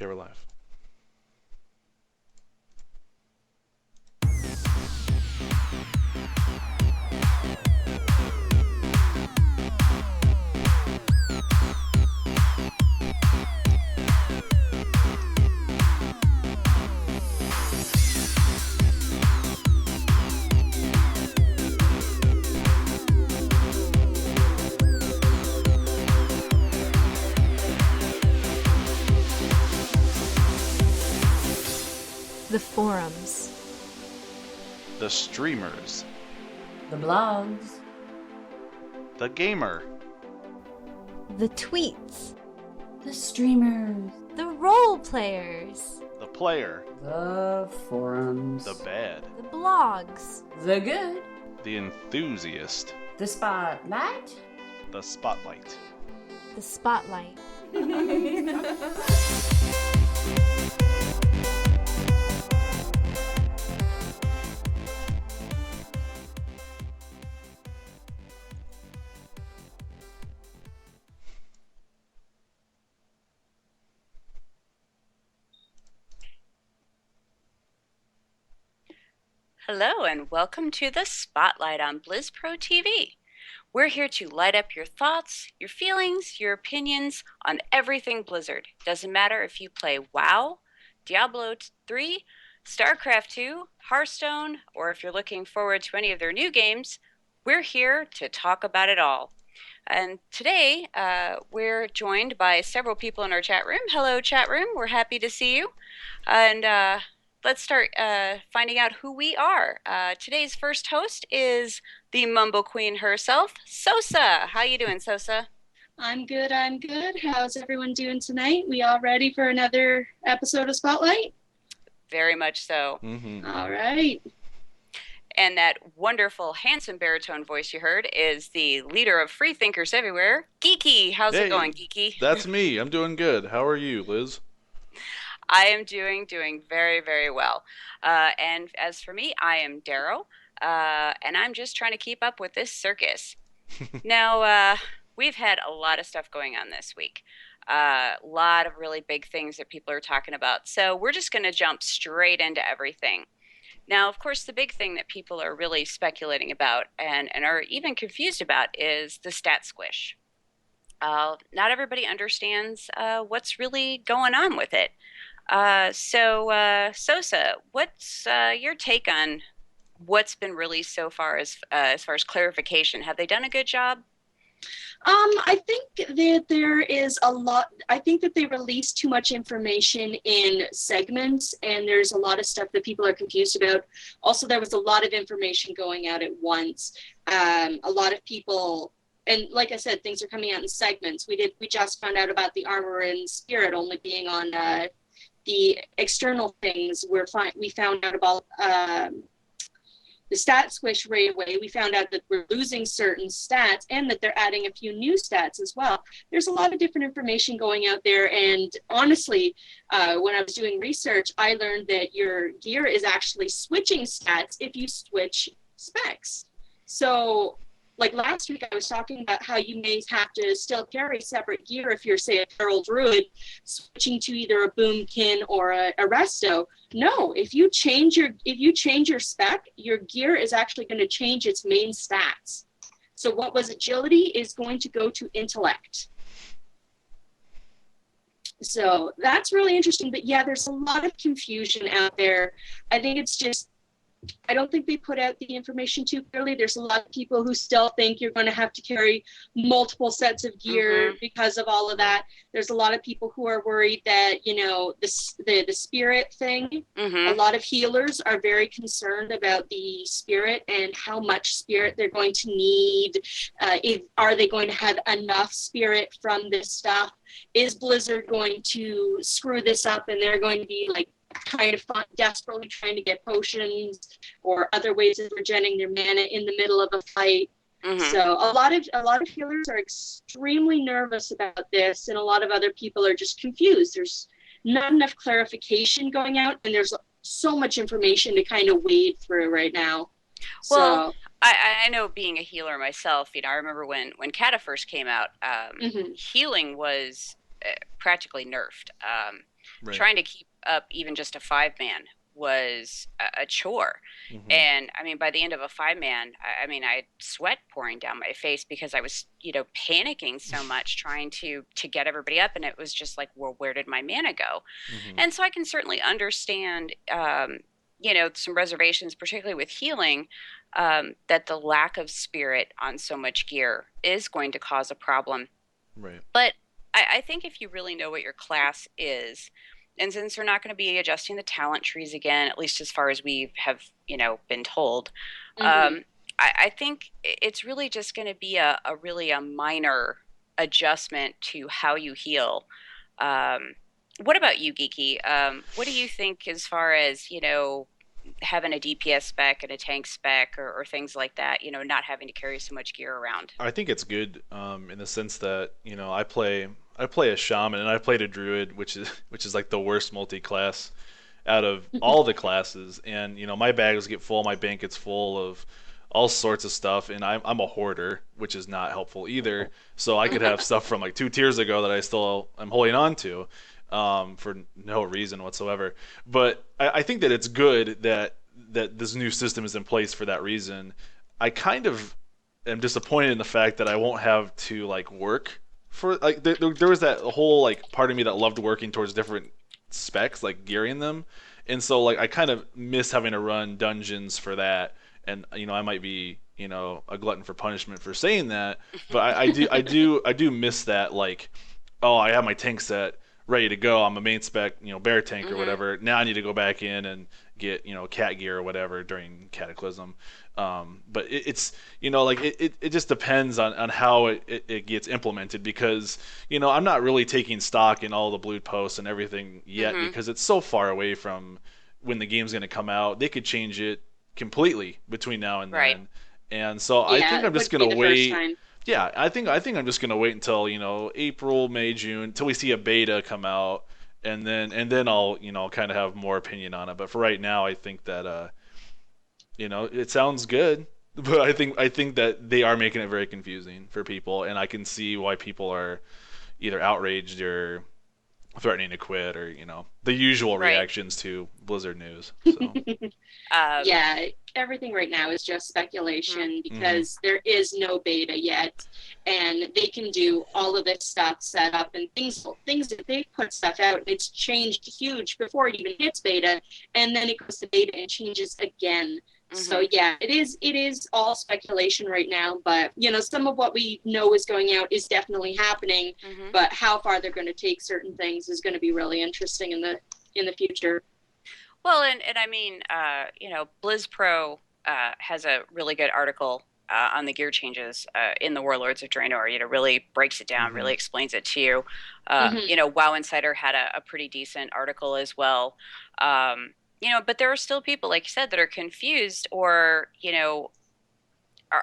Okay, we're live. The forums. The streamers. The blogs. The gamer. The tweets. The streamers. The role players. The player. The forums. The bad. The blogs. The good. The enthusiast. The spotlight. The spotlight. The spotlight. Hello and welcome to the Spotlight on BlizzPro TV. We're here to light up your thoughts, your feelings, your opinions on everything Blizzard. Doesn't matter if you play WoW, Diablo 3, StarCraft 2, Hearthstone, or if you're looking forward to any of their new games, we're here to talk about it all. And today, we're joined by several people in our chat room. Hello, chat room. We're happy to see you. And let's start finding out who we are. Today's first host is the Mumble Queen herself, Sosa. How you doing, Sosa? I'm good. How's everyone doing tonight? We all ready for another episode of Spotlight? Very much so. Mm-hmm. All right. And that wonderful, handsome baritone voice you heard is the leader of Free Thinkers Everywhere, Geeky. How's it going, Geeky? That's me. I'm doing good. How are you, Liz? I am doing very, very well. And as for me, I am Darrow, and I'm just trying to keep up with this circus. Now, we've had a lot of stuff going on this week. A lot of really big things that people are talking about. So we're just going to jump straight into everything. Now, of course, the big thing that people are really speculating about and are even confused about is the stat squish. Not everybody understands what's really going on with it. So, Sosa, what's your take on what's been released so far as far as clarification? Have they done a good job? I think that there is a lot. I think that they release too much information in segments, and there's a lot of stuff that people are confused about. Also, there was a lot of information going out at once. A lot of people, and like I said, things are coming out in segments. We just found out about the armor and spirit only being on the external things. We found out about the stat squish right away. We found out that we're losing certain stats and that they're adding a few new stats as well. There's a lot of different information going out there. And honestly, when I was doing research, I learned that your gear is actually switching stats if you switch specs. So like last week, I was talking about how you may have to still carry separate gear if you're, say, a Feral Druid switching to either a Boomkin or a Resto. No, if you change your spec, your gear is actually going to change its main stats. So what was agility is going to go to intellect. So that's really interesting. But yeah, there's a lot of confusion out there. I think it's just, I don't think they put out the information too clearly. There's a lot of people who still think you're going to have to carry multiple sets of gear because of all of that. There's a lot of people who are worried that, you know, the spirit thing. A lot of healers are very concerned about the spirit and how much spirit they're going to need. Are they going to have enough spirit from this stuff? Is Blizzard going to screw this up and they're going to be like, kind of desperately trying to get potions or other ways of regenerating their mana in the middle of a fight? So a lot of healers are extremely nervous about this, and a lot of other people are just confused. There's not enough clarification going out, and there's so much information to kind of wade through right now. Well, I know, being a healer myself, you know, I remember when Kata first came out, healing was practically nerfed. Right. trying to keep up even just a 5 man was a chore. Hmm. And I mean, by the end of a 5 man, I mean, I had sweat pouring down my face because I was, panicking so much trying to get everybody up, and it was just like, well, where did my mana go? Hmm. And so I can certainly understand, some reservations, particularly with healing, that the lack of spirit on so much gear is going to cause a problem. Right. But I think if you really know what your class is, and since they're not going to be adjusting the talent trees again, at least as far as we have, been told, Hmm. I think it's really just going to be a really a minor adjustment to how you heal. Um, what about you, Geeky? What do you think as far as, having a DPS spec and a tank spec or things like that, not having to carry so much gear around? I think it's good in the sense that I play a shaman and I played a druid, which is like the worst multi-class out of all the classes. And my bags get full, my bank gets full of all sorts of stuff, and I'm a hoarder, which is not helpful either. So I could have stuff from like 2 tiers ago that I still am holding on to for no reason whatsoever. But I think that it's good that this new system is in place for that reason. I kind of am disappointed in the fact that I won't have to like work for like there was that whole like part of me that loved working towards different specs, like gearing them, and so like I kind of miss having to run dungeons for that. And I might be a glutton for punishment for saying that, but I do miss that, like, oh, I have my tank set ready to go. I'm a main spec, bear tank or Hmm. whatever. Now I need to go back in and get cat gear or whatever during Cataclysm. But it's like it just depends on how it gets implemented, because I'm not really taking stock in all the blue posts and everything yet, Hmm. because it's so far away from when the game's going to come out. They could change it completely between now and Right. then, and so I Yeah, think it I'm just wouldn't be gonna the first wait. time. Yeah, I think I'm just gonna wait until April, May, June, until we see a beta come out, and then I'll kind of have more opinion on it. But for right now, I think that it sounds good, but I think that they are making it very confusing for people, and I can see why people are either outraged or threatening to quit, or the usual Right. reactions to Blizzard news. So. Um, Yeah, everything right now is just mhm. speculation Hmm. because there is no beta yet, and they can do all of this stuff set up and things that they put stuff out and it's changed huge before it even hits beta, and then it goes to beta and changes again. So Mhm. yeah, it is all speculation right now, but some of what we know is going out is definitely happening, Mhm. but how far they're going to take certain things is going to be really interesting in the future. Well, and I mean, BlizzPro has a really good article on the gear changes in the Warlords of Draenor. Really breaks it down, Hmm. really explains it to you. Hmm. WoW Insider had a pretty decent article as well. But there are still people, like you said, that are confused or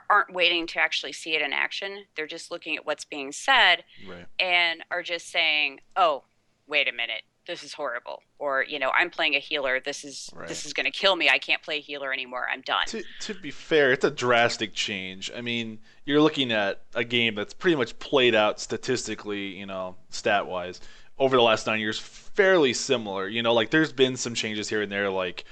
aren't waiting to actually see it in action. They're just looking at what's being said Right. and are just saying, "Oh, wait a minute, this is horrible," or "I'm playing a healer. This is Right. this is going to kill me. I can't play healer anymore. I'm done." To be fair, it's a drastic change. I mean, you're looking at a game that's pretty much played out statistically, stat wise, over the last 9 years, fairly similar. Like there's been some changes here and there, like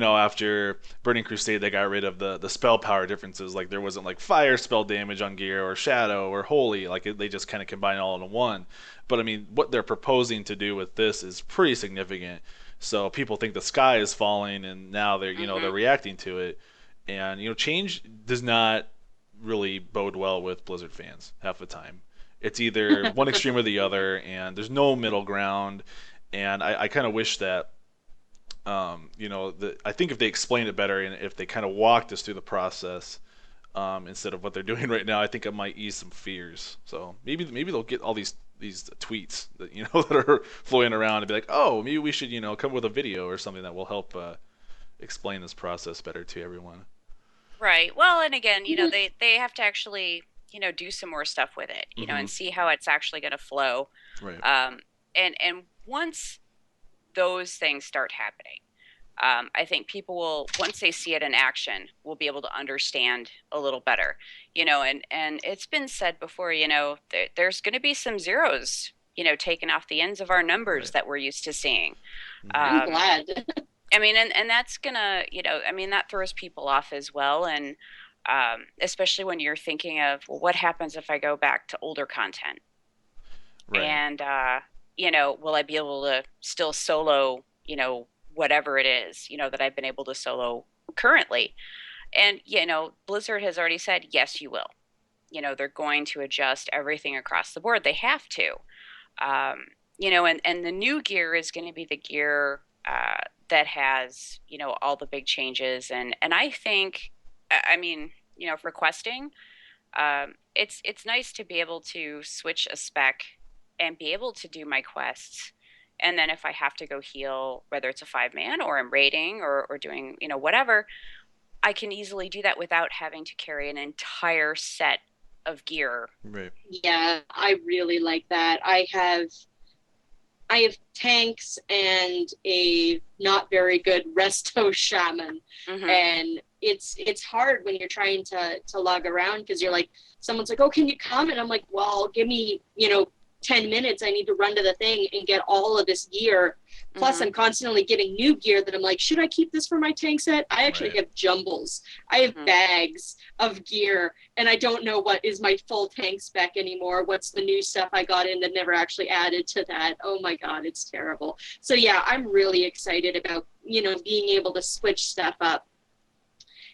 after Burning Crusade, they got rid of the spell power differences. Like there wasn't like fire spell damage on gear or shadow or holy. Like they just kind of combine it all into one. But I mean, what they're proposing to do with this is pretty significant. So people think the sky is falling, and now they're Hmm. reacting to it. And change does not really bode well with Blizzard fans half the time. It's either one extreme or the other, and there's no middle ground. And I kind of wish that I think if they explained it better and if they kind of walked us through the process instead of what they're doing right now, I think it might ease some fears. So maybe they'll get all these tweets that that are flowing around and be like, oh, maybe we should come up with a video or something that will help explain this process better to everyone. Right. Well, and again, Mhm. they have to actually do some more stuff with it, Hmm. and see how it's actually going to flow. Right. And once those things start happening, I think people will, once they see it in action, will be able to understand a little better. And it's been said before, there's going to be some zeros taken off the ends of our numbers Right. that we're used to seeing. I'm Um, glad. I mean, and that's gonna, I mean, that throws people off as well. And especially when you're thinking of, well, what happens if I go back to older content? Right. And, will I be able to still solo, whatever it is, that I've been able to solo currently? And, Blizzard has already said, yes, you will. They're going to adjust everything across the board. They have to. And the new gear is going to be the gear that has, all the big changes. And I think, I mean, for questing, it's nice to be able to switch a spec and be able to do my quests. And then if I have to go heal, whether it's a 5-man or I'm raiding or doing, whatever, I can easily do that without having to carry an entire set of gear. Right. Yeah, I really like that. I have tanks and a not very good resto shaman, and it's hard when you're trying to log around because you're like, someone's like, oh, can you come? And I'm like, well, give me 10 minutes. I need to run to the thing and get all of this gear. Plus, I'm constantly getting new gear that I'm like, should I keep this for my tank set? I actually Right. have jumbles. I have bags of gear, and I don't know what is my full tank spec anymore. What's the new stuff I got in that never actually added to that? Oh my God, it's terrible. So yeah, I'm really excited about, being able to switch stuff up.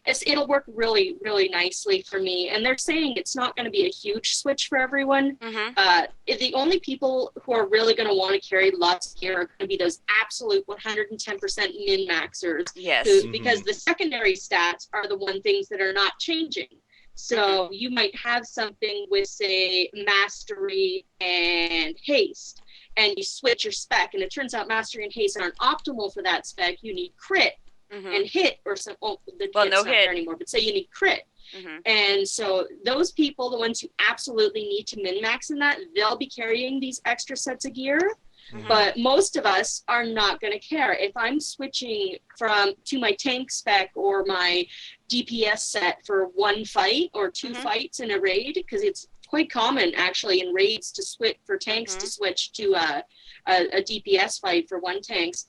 It'll work really, really nicely for me. And they're saying it's not going to be a huge switch for everyone. The only people who are really going to want to carry lots of gear are going to be those absolute 110% min-maxers. Yes. Because the secondary stats are the one things that are not changing. So you might have something with, say, mastery and haste, and you switch your spec, and it turns out mastery and haste aren't optimal for that spec. You need crit. And hit or some, no hit not there anymore, but say you need crit. And so those people, the ones who absolutely need to min-max in that, they'll be carrying these extra sets of gear. But most of us are not going to care. If I'm switching to my tank spec or my DPS set for one fight or two fights in a raid, because it's quite common actually in raids to switch for tanks to switch to a DPS fight for one tanks.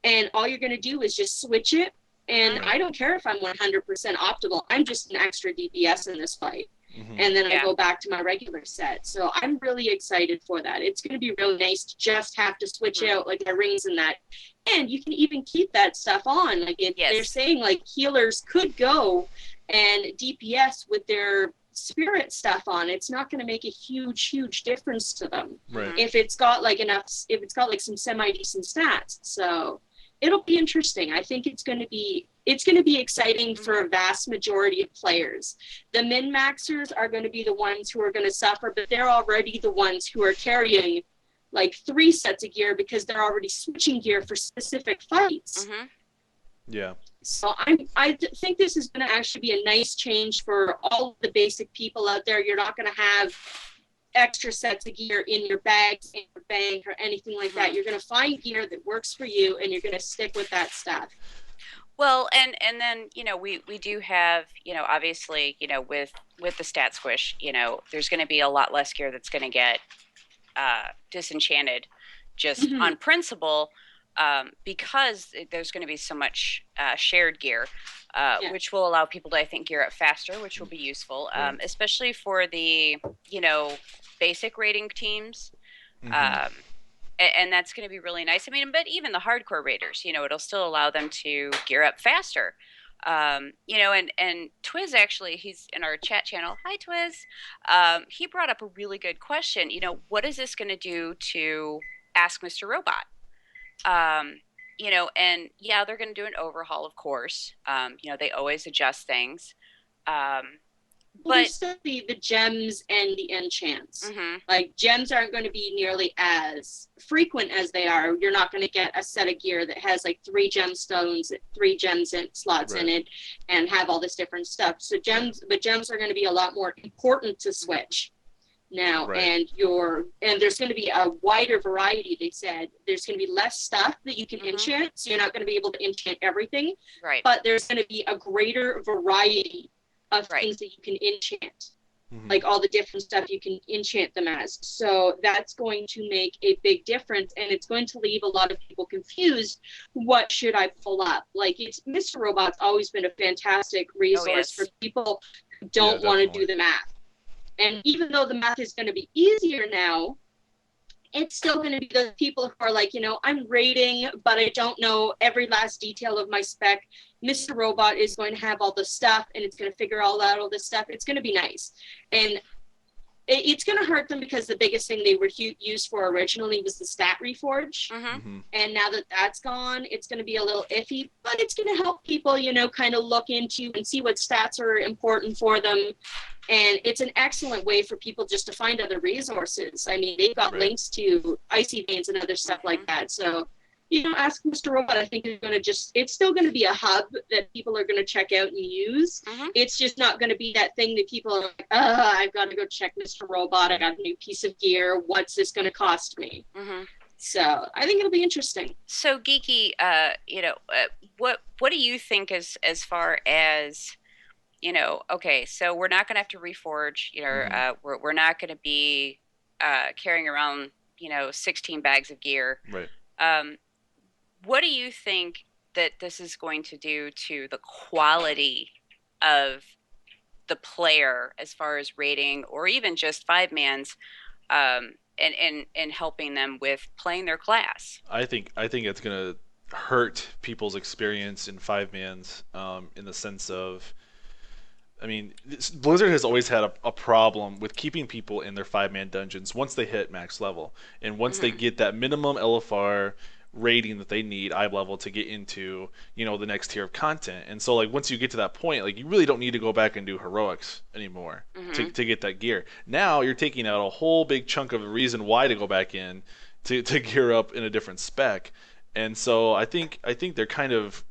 And all you're going to do is just switch it. And I don't care if I'm 100% optimal. I'm just an extra DPS in this fight. And then I go back to my regular set. So I'm really excited for that. It's going to be really nice to just have to switch out like my rings and that. And you can even keep that stuff on. Like they're saying like healers could go and DPS with their spirit stuff on. It's not going to make a huge difference to them. If it's got like some semi-decent stats. So it'll be interesting. I think it's going to be exciting for a vast majority of players. The min-maxers are going to be the ones who are going to suffer, but they're already the ones who are carrying like 3 sets of gear because they're already switching gear for specific fights. Yeah. So I think this is going to actually be a nice change for all the basic people out there. You're not going to have extra sets of gear in your bags, in your bank, or anything like that. You're going to find gear that works for you, and you're going to stick with that stuff. Well, and then, we do have, obviously, with the stat squish, there's going to be a lot less gear that's going to get disenchanted just on principle, because there's going to be so much shared gear, which will allow people to, I think, gear up faster, which will be useful, especially for the, basic raiding teams. And that's going to be really nice. I mean, but even the hardcore raiders, it'll still allow them to gear up faster. And Twiz, actually, he's in our chat channel. Hi, Twiz. He brought up a really good question. What is this going to do to Ask Mr. Robot? And yeah, they're going to do an overhaul, of course. They always adjust things. Well, there's still the gems and the enchants. Like, gems aren't going to be nearly as frequent as they are. You're not going to get a set of gear that has like 3 gemstones, 3 gems and slots in it, and have all this different stuff. So gems are going to be a lot more important to switch now. And there's going to be a wider variety. They said there's going to be less stuff that you can enchant, so you're not going to be able to enchant everything. But there's going to be a greater variety of things that you can enchant. Hmm. like all the different stuff you can enchant them as. So that's going to make a big difference, and it's going to leave a lot of people confused. What should I pull up? Like, it's Mr. Robot's always been a fantastic Oh resource for yes. people who Yeah, don't want to definitely. do the math. And even though the math is going to be easier now, it's still going to be those people who are like, I'm rating, but I don't know every last detail of my spec. Mr. Robot is going to have all the stuff, and it's going to figure all this stuff. It's going to be nice. And it's going to hurt them because the biggest thing they were used for originally was the stat reforge. Mm-hmm. Hmm. And now that that's gone, it's going to be a little iffy, but it's going to help people, kind of look into and see what stats are important for them. And it's an excellent way for people just to find other resources. I mean, they've got Right. links to icy veins and other stuff like that. So, ask Mr. Robot. I think it's going to it's still going to be a hub that people are going to check out and use. Mm-hmm. It's just not going to be that thing that people are like, I've got to go check Mr. Robot. I got a new piece of gear. What's this going to cost me? Mm-hmm. So I think it'll be interesting. So Geeky, what do you think as far as okay, so we're not going to have to reforge, Mhm. we're not going to be carrying around 16 bags of gear. Right. What do you think that this is going to do to the quality of the player as far as rating, or even just five mans, and helping them with playing their class? I think it's gonna hurt people's experience in five mans, in the sense of, I mean, Blizzard has always had a problem with keeping people in their five-man dungeons once they hit max level, and once they Mm-hmm. get that minimum LFR rating that they need, eye level, to get into the next tier of content. And so, like, once you get to that point, like, you really don't need to go back and do heroics anymore Mm-hmm. to get that gear. Now you're taking out a whole big chunk of a reason why to go back in to gear up in a different spec. And so I think they're kind of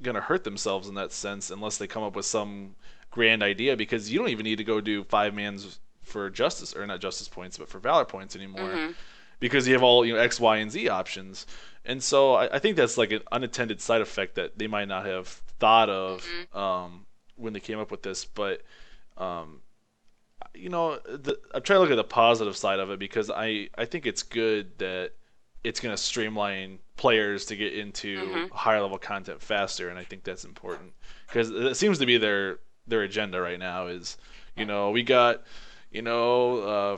gonna hurt themselves in that sense unless they come up with some grand idea, because you don't even need to go do five mans for justice, or not justice points, but for valor points anymore, Mm-hmm. because you have all X, Y, and Z options. And so I think that's like an unintended side effect that they might not have thought of, Mm-hmm. when they came up with this. But um, I'm trying to look at the positive side of it, because I think it's good that it's going to streamline players to get into Mm-hmm. higher level content faster, and I think that's important, because it seems to be their agenda right now is, we got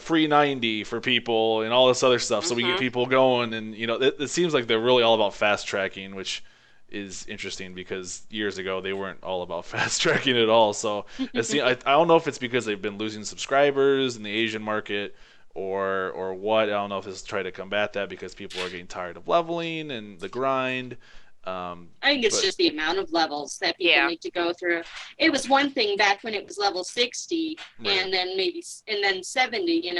free 90 for people and all this other stuff, so we get Mm-hmm. people going. And it seems like they're really all about fast tracking, which is interesting, because years ago they weren't all about fast tracking at all. So I don't know if it's because they've been losing subscribers in the Asian market, or what. I don't know if this is trying to combat that because people are getting tired of leveling and the grind. I think it's But just the amount of levels that people Yeah. need to go through. It was one thing back when it was level 60 right, and then 70,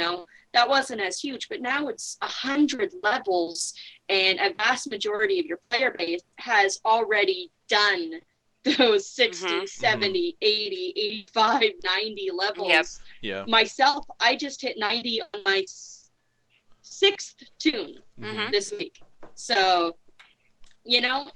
that wasn't as huge, but now it's 100 levels, and a vast majority of your player base has already done those 60, Mm-hmm. 70, 80, 85, 90 levels. Yep. yeah, Myself, I just hit 90 on my sixth tune Mm-hmm. this week. So,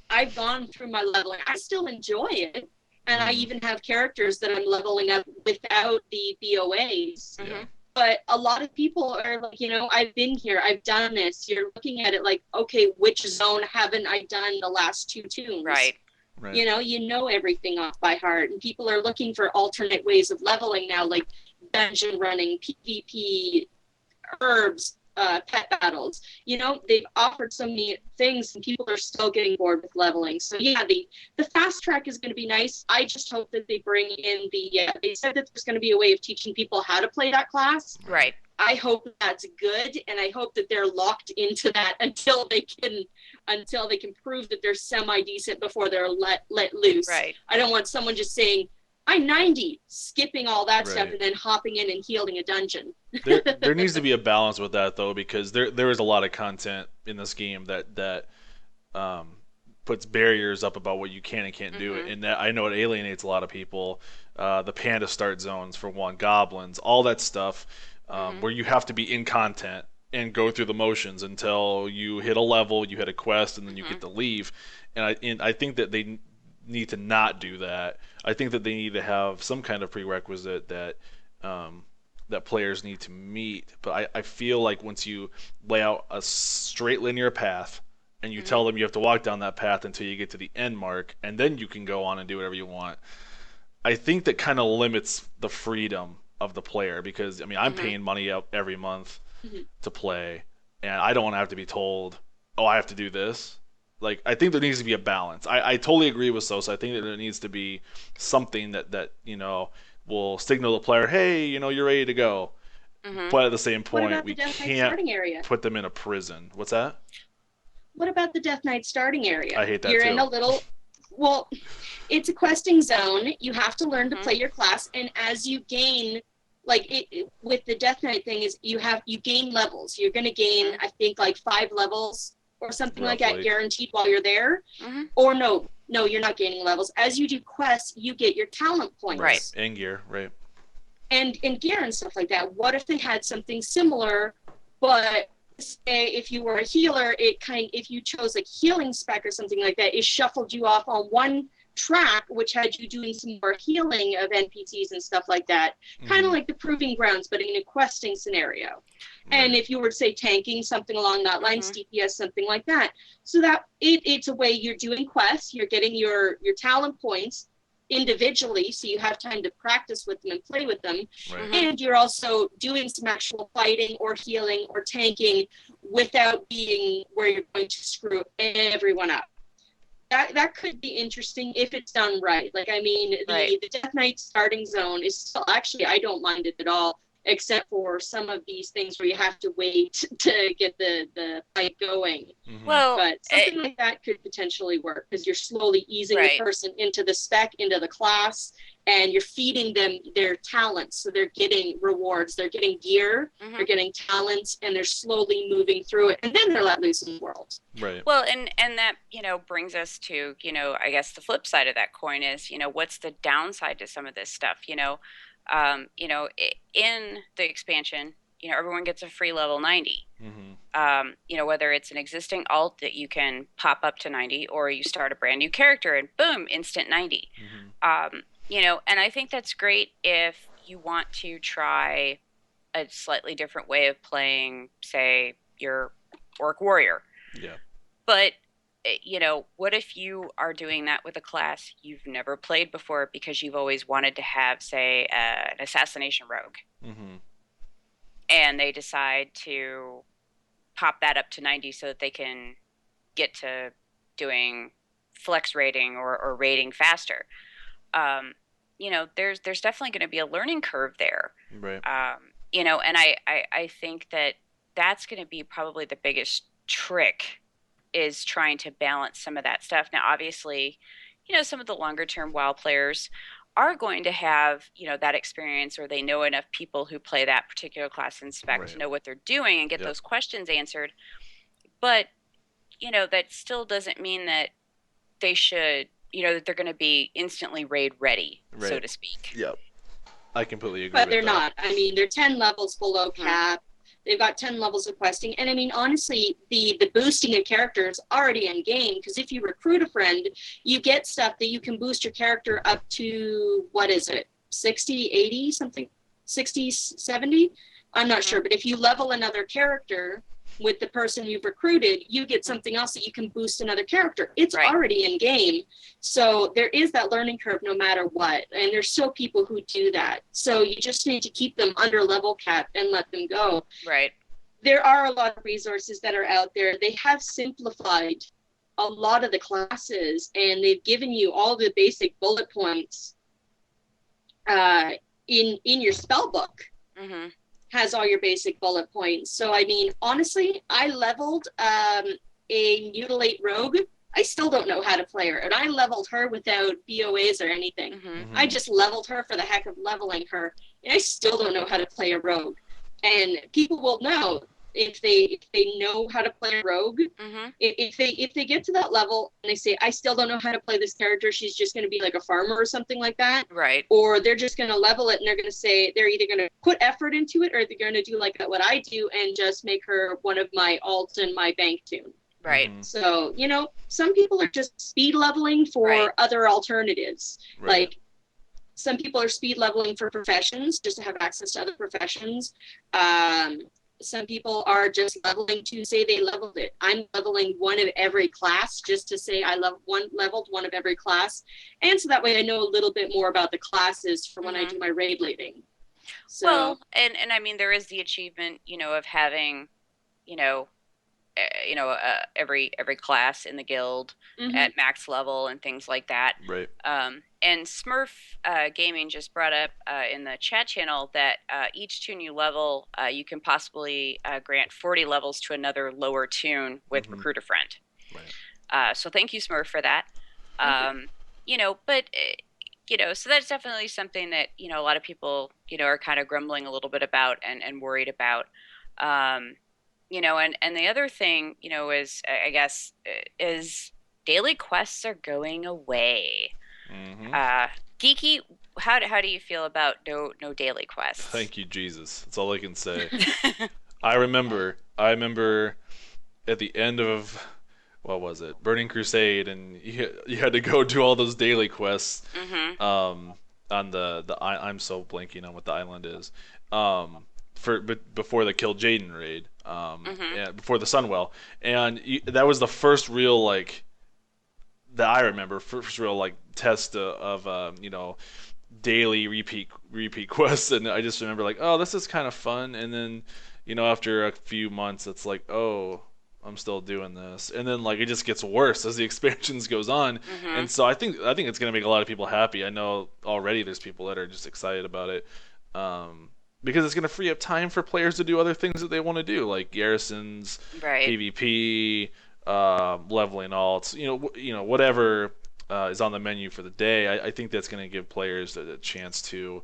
I've gone through my leveling. I still enjoy it. And I Mhm. even have characters that I'm leveling up without the BOAs. yeah, Mm-hmm. But a lot of people are like, I've been here, I've done this. You're looking at it like, okay, which zone haven't I done the last two tunes? Right. right, You know everything off by heart. And people are looking for alternate ways of leveling now, like dungeon running, PvP, herbs, pet battles. They've offered so many things, and people are still getting bored with leveling. So yeah, the fast track is going to be nice. I just hope that they bring in they said that there's going to be a way of teaching people how to play that class. Right. I hope that's good, and I hope that they're locked into that until they can prove that they're semi decent before they're let loose. Right. I don't want someone just saying, I'm 90, skipping all that stuff Right. and then hopping in and healing a dungeon. there needs to be a balance with that, though, because there is a lot of content in this game that puts barriers up about what you can and can't do, Mhm. and that, I know, it alienates a lot of people. The panda start zones, for one, goblins, all that stuff, Mhm. where you have to be in content and go through the motions until you hit a level, you hit a quest, and then you Mhm. get to leave. And I think that they need to not do that. I think that they need to have some kind of prerequisite that that players need to meet. But I feel like once you lay out a straight linear path and you tell them you have to walk down that path until you get to the end mark, and then you can go on and do whatever you want, I think that kind of limits the freedom of the player, because I mean I'm paying money up every month to play, and I don't want to have to be told, oh, I have to do this. Like, I think there needs to be a balance. I totally agree with Sosa. I think that there needs to be something that will signal the player, hey, you're ready to go. But at the same What point, about we the Death Knight can't starting area? put them in a prison. What's that? What about the Death Knight starting area? I hate that You're too. in a little, well, it's a questing zone. You have to learn to play your class, and as you gain, like with the Death Knight thing, is you gain levels. You're going to gain, I think, like 5 levels or something like that, guaranteed while you're there. Or no, you're not gaining levels. As you do quests, you get your talent points. Right. And gear, right. And gear and stuff like that. What if they had something similar, but say if you were a healer, if you chose like healing spec or something like that, it shuffled you off on one track, which had you doing some more healing of NPCs and stuff like that, kind of like the Proving Grounds, but in a questing scenario. And if you were, say, tanking, something along that line, DPS, something like that. So that it's a way you're doing quests, you're getting your talent points individually, so you have time to practice with them and play with them. And you're also doing some actual fighting or healing or tanking without being where you're going to screw everyone up. That could be interesting if it's done right. Like, I mean, the Death Knight starting zone is still, actually, I don't mind it at all, except for some of these things where you have to wait to get the fight going. Well, but something like that could potentially work, because you're slowly easing the person into the spec, into the class, and you're feeding them their talents. So they're getting rewards, they're getting gear, they're getting talents, and they're slowly moving through it, and then they're let loose in the world. Right. Well, and that, brings us to, I guess the flip side of that coin is, what's the downside to some of this stuff? In the expansion, everyone gets a free level 90. Whether it's an existing alt that you can pop up to 90, or you start a brand new character and boom, instant 90. And I think that's great if you want to try a slightly different way of playing, say, your Orc Warrior. Yeah. But what if you are doing that with a class you've never played before because you've always wanted to have, say, an assassination rogue, and they decide to pop that up to 90 so that they can get to doing flex rating or rating faster? There's definitely going to be a learning curve there, right? And I think that's going to be probably the biggest trick, is trying to balance some of that stuff. Now, obviously, some of the longer term WoW players are going to have, that experience, or they know enough people who play that particular class in spec to know what they're doing and get those questions answered. But, that still doesn't mean that they should, that they're going to be instantly raid ready, so to speak. Yep. I completely agree. But they're not. I mean, they're 10 levels below cap. They've got 10 levels of questing. And I mean, honestly, the boosting of characters already in game, because if you recruit a friend, you get stuff that you can boost your character up to, 60, 80, something, 60, 70? I'm not sure. But if you level another character with the person you've recruited, you get something else that you can boost another character. It's already in game. So there is that learning curve no matter what. And there's still people who do that. So you just need to keep them under level cap and let them go. Right. There are a lot of resources that are out there. They have simplified a lot of the classes, and they've given you all the basic bullet points in your spell book. Has all your basic bullet points. So, I mean, honestly, I leveled a Mutilate Rogue. I still don't know how to play her, and I leveled her without BOAs or anything. I just leveled her for the heck of leveling her, and I still don't know how to play a rogue. And people will know if they know how to play a rogue. If they get to that level and they say, I still don't know how to play this character, she's just going to be like a farmer or something like that. Right. Or they're just going to level it, and they're going to say they're either going to put effort into it, or they're going to do like what I do and just make her one of my alts and my bank tune. Right. So, some people are just speed leveling for other alternatives. Like, some people are speed leveling for professions just to have access to other professions. Some people are just leveling to say they leveled it. I'm leveling one of every class just to say I leveled one of every class. And so that way I know a little bit more about the classes for when I do my raid leading. So, well, and I mean, there is the achievement, of having, you know, every class in the guild at max level and things like that. Right. And Smurf Gaming just brought up in the chat channel that each tune you level, you can possibly grant 40 levels to another lower tune with Recruit a Friend. Right. So thank you, Smurf, for that. But so that's definitely something that a lot of people are kind of grumbling a little bit about and worried about. And the other thing, is I guess is daily quests are going away. Geeky, how do you feel about no daily quests? Thank you, Jesus. That's all I can say. I remember at the end of, what was it, Burning Crusade, and you had to go do all those daily quests. On the I'm so blanking on what the island is. Before the Kill Jaden raid, before the Sunwell, and that was the first real that I remember, first real test of daily repeat quests, and I just remember oh, this is kind of fun, and then after a few months it's oh, I'm still doing this, and then it just gets worse as the expansions goes on, and so I think it's gonna make a lot of people happy. I know already there's people that are just excited about it. Because it's going to free up time for players to do other things that they want to do, like garrisons, right. PvP, leveling alts, whatever is on the menu for the day. I think that's going to give players a chance to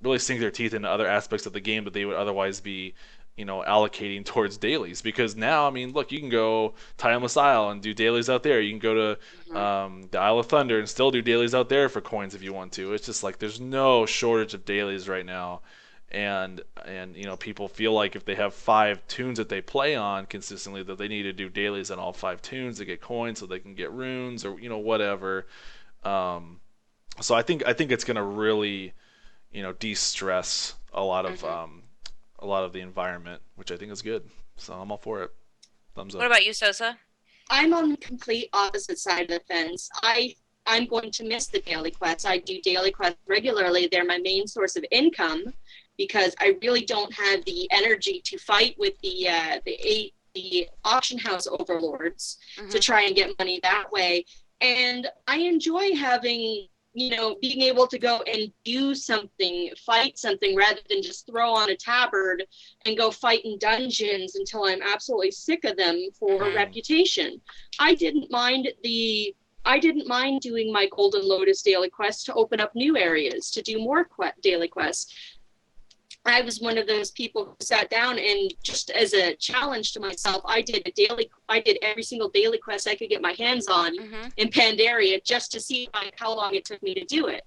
really sink their teeth into other aspects of the game that they would otherwise be, allocating towards dailies. Because now, I mean, look, you can go Timeless Isle and do dailies out there. You can go to the Isle of Thunder and still do dailies out there for coins if you want to. It's just there's no shortage of dailies right now. And people feel like if they have 5 tunes that they play on consistently, that they need to do dailies on all 5 tunes to get coins so they can get runes or whatever. So I think it's gonna really de-stress a lot of the environment, which I think is good. So I'm all for it. Thumbs up. What about you, Sosa? I'm on the complete opposite side of the fence. I'm going to miss the daily quests. I do daily quests regularly. They're my main source of income because I really don't have the energy to fight with the auction house overlords to try and get money that way. And I enjoy having, being able to go and do something, fight something, rather than just throw on a tabard and go fight in dungeons until I'm absolutely sick of them for reputation. I didn't mind doing my Golden Lotus daily quest to open up new areas, to do more daily quests. I was one of those people who sat down and just as a challenge to myself, I did every single daily quest I could get my hands on in Pandaria just to see how long it took me to do it.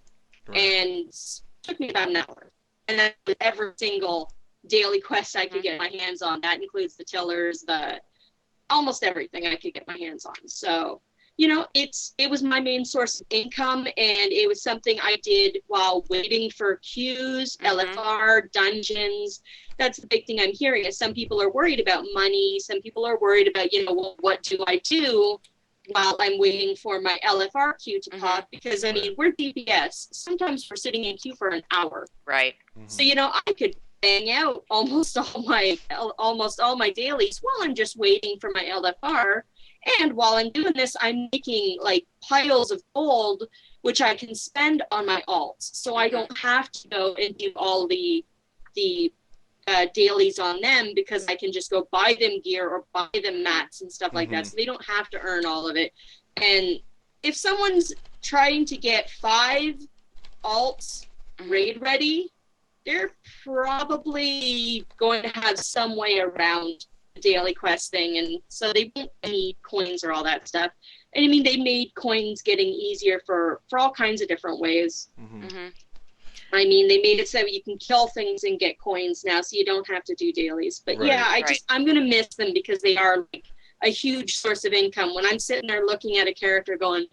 Right. And it took me about an hour. And that was every single daily quest I could get my hands on. That includes the tillers, almost everything I could get my hands on. So it was my main source of income, and it was something I did while waiting for queues, LFR, dungeons. That's the big thing I'm hearing is some people are worried about money. Some people are worried about, well, what do I do while I'm waiting for my LFR queue to pop? Because, I mean, we're DPS. Sometimes we're sitting in queue for an hour. Right. So, I could bang out almost all my dailies while I'm just waiting for my LFR. And while I'm doing this, I'm making piles of gold, which I can spend on my alts. So I don't have to go and do all the dailies on them because I can just go buy them gear or buy them mats and stuff like that. So they don't have to earn all of it. And if someone's trying to get 5 alts raid ready, they're probably going to have some way around daily quest thing, and so they won't need coins or all that stuff. And I mean, they made coins getting easier for all kinds of different ways. I mean, they made it so you can kill things and get coins now, so you don't have to do dailies. But I'm gonna miss them because they are a huge source of income. When I'm sitting there looking at a character going,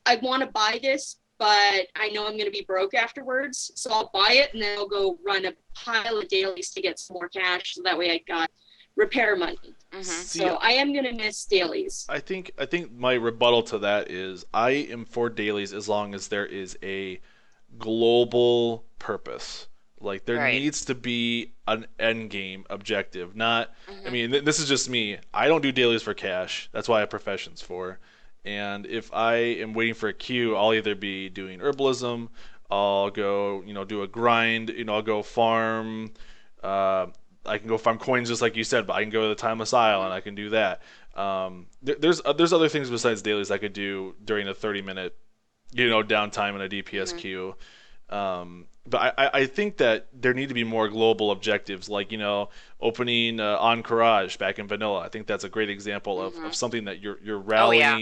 I want to buy this, but I know I'm going to be broke afterwards. So I'll buy it and then I'll go run a pile of dailies to get some more cash. So that way I got repair money. See, So I am going to miss dailies. I think my rebuttal to that is I am for dailies as long as there is a global purpose. Like there Right. needs to be an end game objective. Not, I Hmm. mean, this is just me. I don't do dailies for cash. That's why I have professions for. And if I am waiting for a queue, I'll either be doing herbalism, I'll go, do a grind, I'll go farm. Uh, I can go farm coins just like you said, but I can go to the Timeless Isle and I can do that. There's other things besides dailies I could do during a 30-minute downtime in a DPS Hmm. queue. But I think that there need to be more global objectives, like opening Encourage back in vanilla. I think that's a great example of Hmm. something that you're Oh yeah.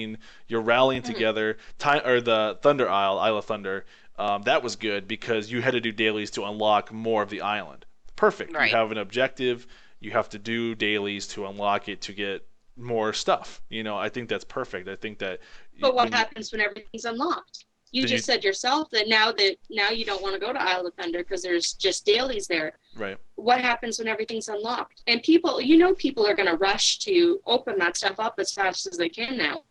rallying together. Time or the Thunder Isle, Isle of Thunder, that was good because you had to do dailies to unlock more of the island. Perfect. You Right. have an objective. You have to do dailies to unlock it to get more stuff. I think that's perfect. I think that But what when you happens when everything's unlocked? You then you just said yourself that now you don't want to go to Isle of Thunder because there's just dailies there. right. What happens when everything's unlocked? And people are going to rush to open that stuff up as fast as they can now.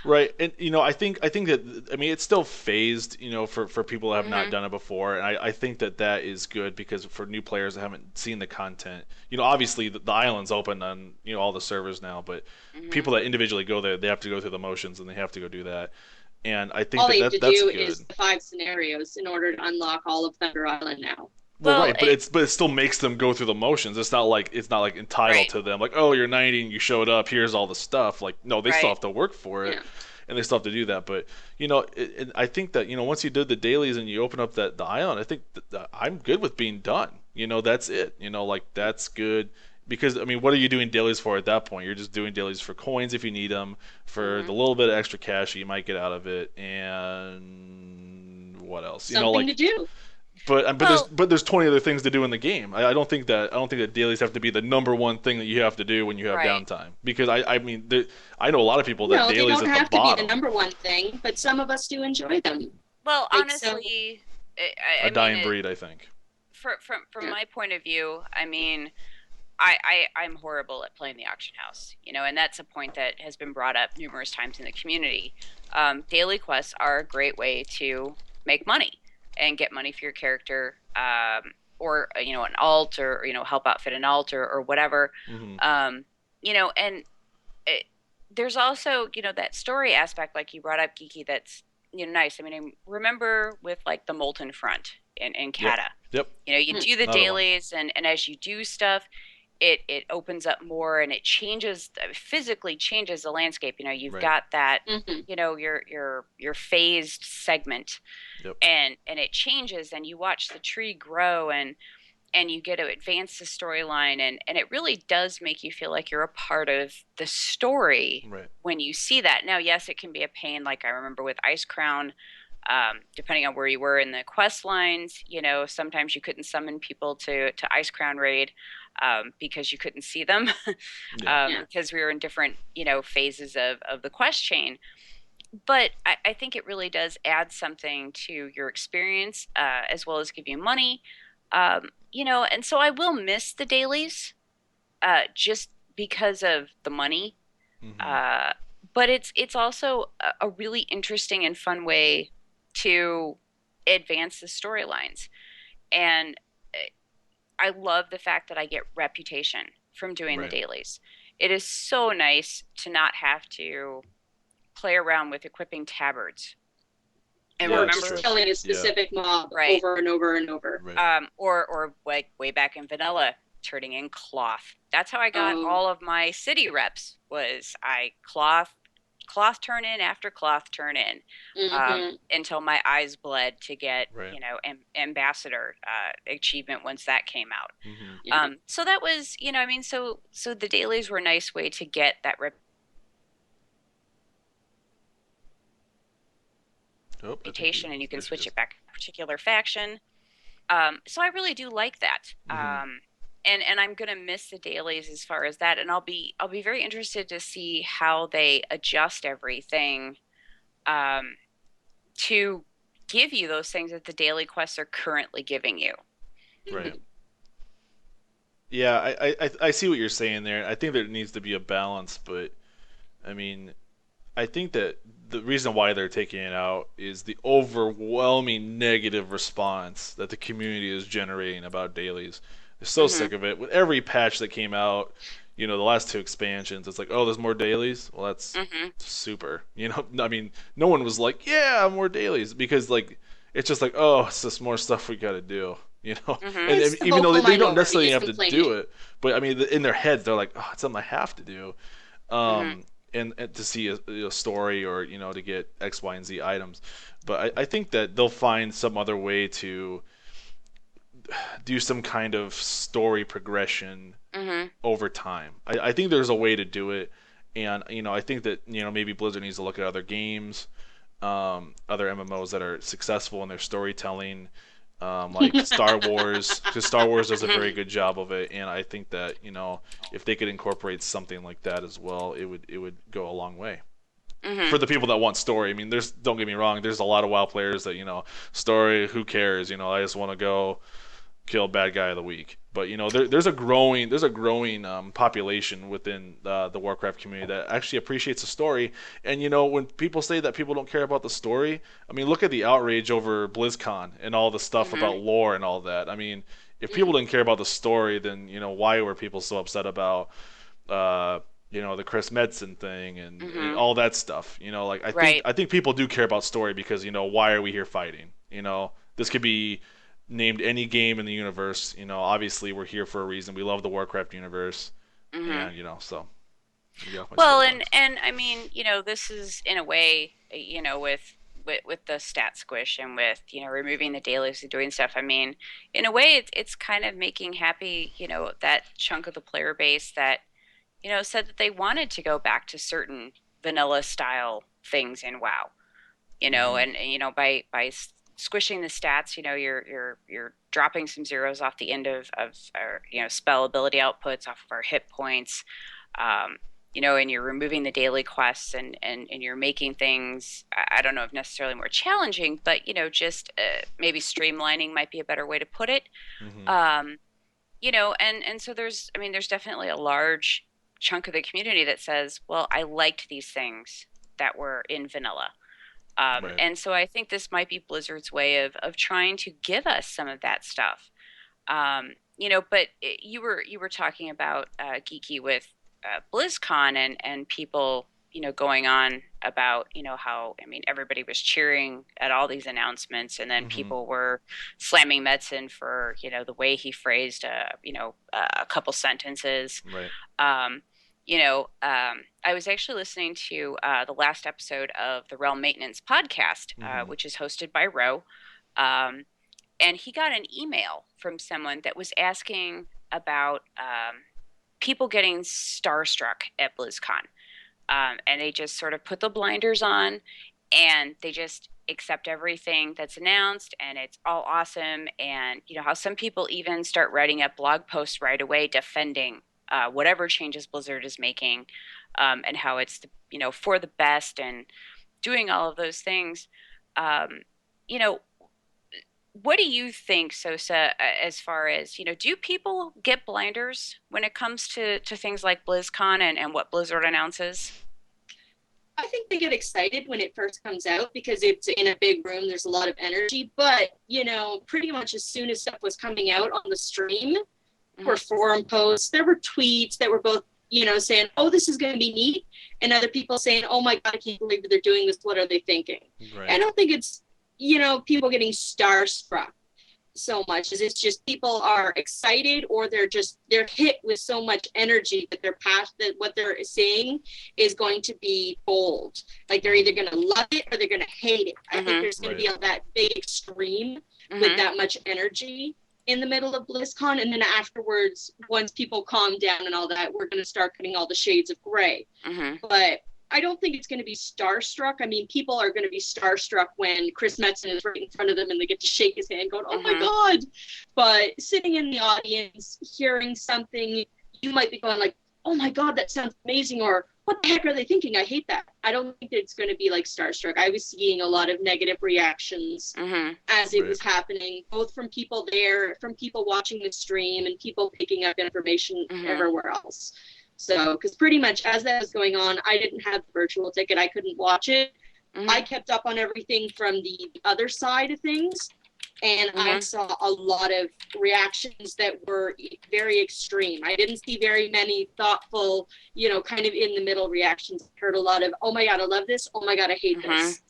Right, and I think that I mean it's still phased, for people that have not Hmm. done it before, and I think that that is good because for new players that haven't seen the content, obviously the island's open on all the servers now, but Hmm. people that individually go there, they have to go through the motions and they have to go do that, and I think All that, they have to that's do good. is the 5 scenarios in order to unlock all of Thunder Island now. Well, Well, right, but it still makes them go through the motions. It's not like entitled right. to them. Like, oh, you're 90 and you showed up. Here's all the stuff. Like, no, they still Right. have to work for it, Yeah. and they still have to do that. But I think that once you did the dailies and you open up the island, I think that I'm good with being done. That's it. Like that's good because I mean, what are you doing dailies for at that point? You're just doing dailies for coins if you need them, for Hmm. the little bit of extra cash you might get out of it, and what else? Something to Like do. Well, but there's 20 other things to do in the game. I don't think that dailies have to be the number one thing that you have to do when you have right. downtime. Because I mean I know a lot of people that No, they dailies don't at the have to be the bottom, number one thing, but some of us do enjoy them. Well, Like so, honestly, a I mean, dying breed, I think. from yeah. my point of view, I mean, I'm horrible at playing the auction house, and that's a point that has been brought up numerous times in the community. Daily quests are a great way to make money and get money for your character, or an alt, or help outfit an alt, or whatever. Hmm. And it, there's also that story aspect, like you brought up, Geeky. That's nice. I mean, I remember with like the Molten Front in Yep. Kata. Yep. You do the Another one. dailies, and as you do stuff, it opens up more, and it changes, physically changes the landscape. You've Right. got that, Mhm. your phased segment, Yep. and it changes, and you watch the tree grow, and you get to advance the storyline, and it really does make you feel like you're a part of the story Right. when you see that. Now, yes, it can be a pain, like I remember with Ice Crown. Depending on where you were in the quest lines, sometimes you couldn't summon people to Ice Crown raid, because you couldn't see them, Yeah. Yeah. because we were in different phases of the quest chain. But I think it really does add something to your experience, as well as give you money. And so I will miss the dailies, just because of the money. Hmm. Uh, but it's also a really interesting and fun way to advance the storylines. And I love the fact that I get reputation from doing the Right. dailies. It is so nice to not have to play around with equipping tabards. And Yeah, Or it's just true. remember, killing a Yeah. specific mob right, over and over and over. Right. or like way back in vanilla, turning in cloth. That's how I got Oh, all of my city reps. Was I cloth turn in after cloth turn in, hmm until my eyes bled to get Right. ambassador achievement once that came out. Hmm. yeah. So that was, I mean, so the dailies were a nice way to get that Oh, I think reputation, and you can there she switch is. it back to a particular faction. So I really do like that. Hmm. And I'm gonna miss the dailies as far as that, and I'll be very interested to see how they adjust everything, um, to give you those things that the daily quests are currently giving you. Right. Yeah, I see what you're saying there. I think there needs to be a balance, but I mean, I think that the reason why they're taking it out is the overwhelming negative response that the community is generating about dailies. They're so Hmm. sick of it. With every patch that came out, the last two expansions, it's like, oh, there's more dailies. Well, that's Hmm. super. I mean, no one was like, yeah, more dailies, because like it's just like, oh, it's just more stuff we got to do. Hmm. And It's the even though vocal they don't minority necessarily is have to do complaining. it, but I mean, in their heads, they're like, oh, it's something I have to do. Hmm. Um, and to see a story, or to get X, Y, and Z items. But I think that they'll find some other way to do some kind of story progression Hmm. over time. I think there's a way to do it, and I think that maybe Blizzard needs to look at other games, other MMOs that are successful in their storytelling, like Star Wars, because Star Wars does a very good job of it, and I think that if they could incorporate something like that as well, it would go a long way Hmm. for the people that want story. I mean, don't get me wrong, there's a lot of WoW players that story, who cares? I just want to go kill bad guy of the week. But there's a growing population within the Warcraft community that actually appreciates the story. And when people say that people don't care about the story, I mean, look at the outrage over BlizzCon and all the stuff Hmm. about lore and all that. I mean, if people didn't care about the story, then why were people so upset about uh, the Chris Metzen thing and Hmm. all that stuff? Like I think Right. I think people do care about story because why are we here fighting? This could be named any game in the universe. Obviously we're here for a reason. We love the Warcraft universe, Hmm. and so let me get off my Well, soapbox. and I mean, this is in a way, with the stat squish and with removing the dailies and doing stuff. I mean, in a way, it's kind of making happy, that chunk of the player base that said that they wanted to go back to certain vanilla style things in WoW. Hmm. And by squishing the stats, you're dropping some zeros off the end of our spell ability outputs off of our hit points. Um, and you're removing the daily quests, and you're making things, I don't know if necessarily more challenging, but just maybe streamlining might be a better way to put it. Hmm. Um, and so there's definitely a large chunk of the community that says, well, I liked these things that were in vanilla. Right. And so I think this might be Blizzard's way of trying to give us some of that stuff. But you were talking about Geeky with BlizzCon and people going on about how, I mean, everybody was cheering at all these announcements, and then Hmm. people were slamming Metzen for the way he phrased a couple sentences. Right. um, I was actually listening to the last episode of the Realm Maintenance podcast, Hmm. which is hosted by Ro. Um, and he got an email from someone that was asking about people getting starstruck at BlizzCon. And they just sort of put the blinders on and they just accept everything that's announced, and it's all awesome. And how some people even start writing up blog posts right away defending whatever changes Blizzard is making, and how it's for the best and doing all of those things. Um, you know, what do you think, Sosa, as far as, do people get blinders when it comes to things like BlizzCon and what Blizzard announces? I think they get excited when it first comes out because it's in a big room. There's a lot of energy. But, pretty much as soon as stuff was coming out on the stream, there were Hmm. forum posts, there were tweets that were both, saying, oh, this is going to be neat. And other people saying, oh my God, I can't believe they're doing this. What are they thinking? I Right. don't think it's, people getting starstruck so much. It's just people are excited, or they're hit with so much energy that they're past that what they're saying is going to be bold. Like they're either Hmm. going to love it or they're going to hate it. I think Hmm. there's going to Right. be that big extreme with Hmm. that much energy in the middle of BlizzCon, and then afterwards, once people calm down and all that, we're going to start cutting all the shades of gray. Hmm. But I don't think it's going to be starstruck. I mean, people are going to be starstruck when Chris Metzen is right in front of them and they get to shake his hand going, oh my Hmm. God. But sitting in the audience, hearing something, you might be going like, oh my God, that sounds amazing. Or, what the heck are they thinking? I hate that. I don't think it's going to be like Starstruck. I was seeing a lot of negative reactions as it was happening, both from people there, from people watching the stream, and people picking up information everywhere else. So, because pretty much as that was going on, I didn't have the virtual ticket. I couldn't watch it. I kept up on everything from the other side of things. And I saw a lot of reactions that were very extreme. I didn't see very many thoughtful, kind of in the middle reactions. I heard a lot of, oh my God, I love this. Oh my God, I hate this.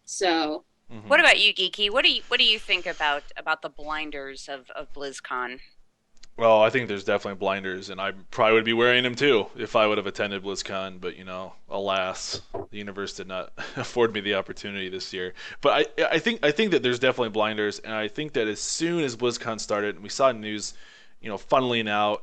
So. What about you, Geeky? What do you think about the blinders of BlizzCon? Well, I think there's definitely blinders, and I probably would be wearing them too if I would have attended BlizzCon. But alas, the universe did not afford me the opportunity this year. But I think that there's definitely blinders, and I think that as soon as BlizzCon started, and we saw news, funneling out,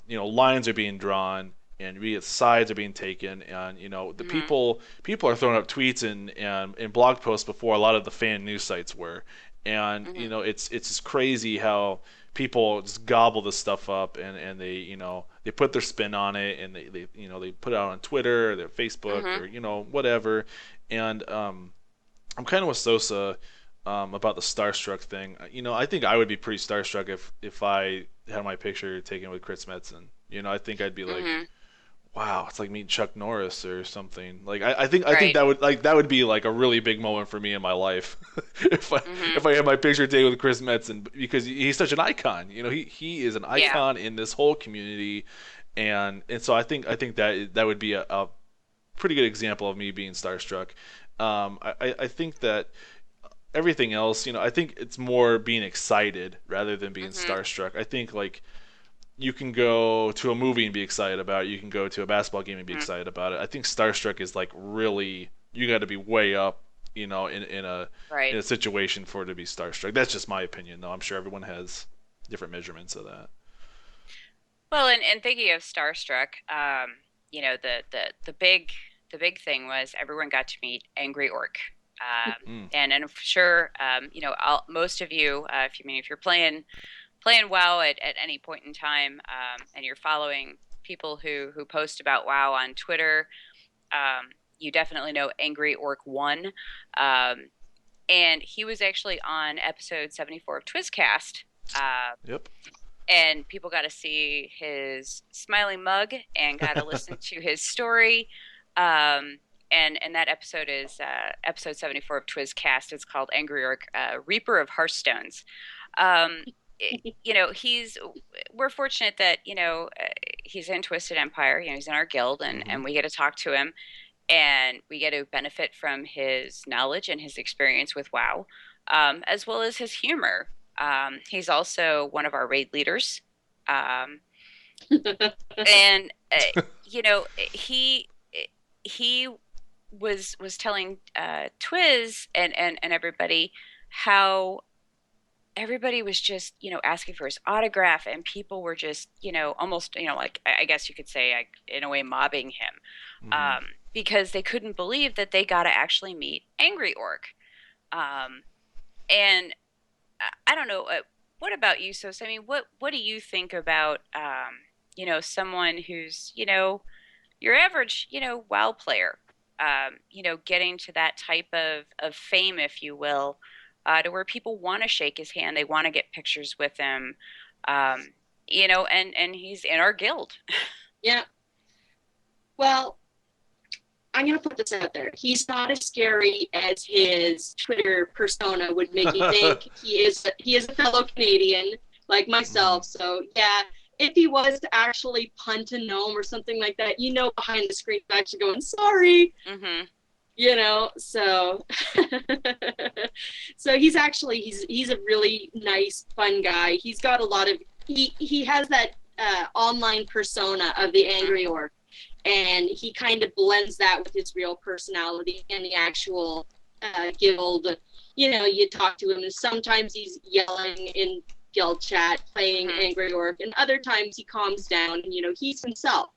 lines are being drawn, and sides are being taken, and the people are throwing up tweets and blog posts before a lot of the fan news sites were, and it's just crazy how people just gobble this stuff up, and they put their spin on it, and they put it out on Twitter or their Facebook or whatever. And I'm kind of with Sosa about the starstruck thing. I think I would be pretty starstruck if I had my picture taken with Chris Metzen. I think I'd be like, wow, it's like meeting Chuck Norris or something. Like I think that would be like a really big moment for me in my life if I had my picture taken with Chris Metzen, because he's such an icon. He is an icon in this whole community, and so I think that would be a pretty good example of me being starstruck. I think that everything else, I think it's more being excited rather than being starstruck. I think like, you can go to a movie and be excited about it. You can go to a basketball game and be excited about it. I think starstruck is like really, you got to be way up, in a situation for it to be starstruck. That's just my opinion, though. I'm sure everyone has different measurements of that. Well, and thinking of starstruck, the big thing was everyone got to meet Angry Orc. And I'm sure, most of you, if you're playing WoW at any point in time, and you're following people who post about WoW on Twitter, you definitely know Angry Orc 1. And he was actually on episode 74 of Twizcast. Yep. And people got to see his smiling mug and got to listen to his story. And that episode is episode 74 of Twizcast. It's called Angry Orc, Reaper of Hearthstones. We're fortunate that he's in Twisted Empire. He's in our guild, and we get to talk to him, and we get to benefit from his knowledge and his experience with WoW, as well as his humor. He's also one of our raid leaders, and he was telling Twiz and everybody how everybody was just, asking for his autograph, and people were just, almost, like, I guess you could say, in a way, mobbing him, because they couldn't believe that they got to actually meet Angry Orc. And I don't know, what about you, Sos? I mean, what do you think about, someone who's, your average, WoW player, getting to that type of fame, if you will, to where people want to shake his hand, they want to get pictures with him, and he's in our guild. Yeah. Well, I'm going to put this out there. He's not as scary as his Twitter persona would make you think. He is a fellow Canadian like myself. So yeah, if he was to actually punt a gnome or something like that, behind the screen, he's actually going, sorry. So so he's a really nice, fun guy. He's got a lot of, he has that online persona of the Angry Orc, and he kind of blends that with his real personality and the actual guild. You talk to him, and sometimes he's yelling in guild chat, playing Angry Orc, and other times he calms down and, he's himself.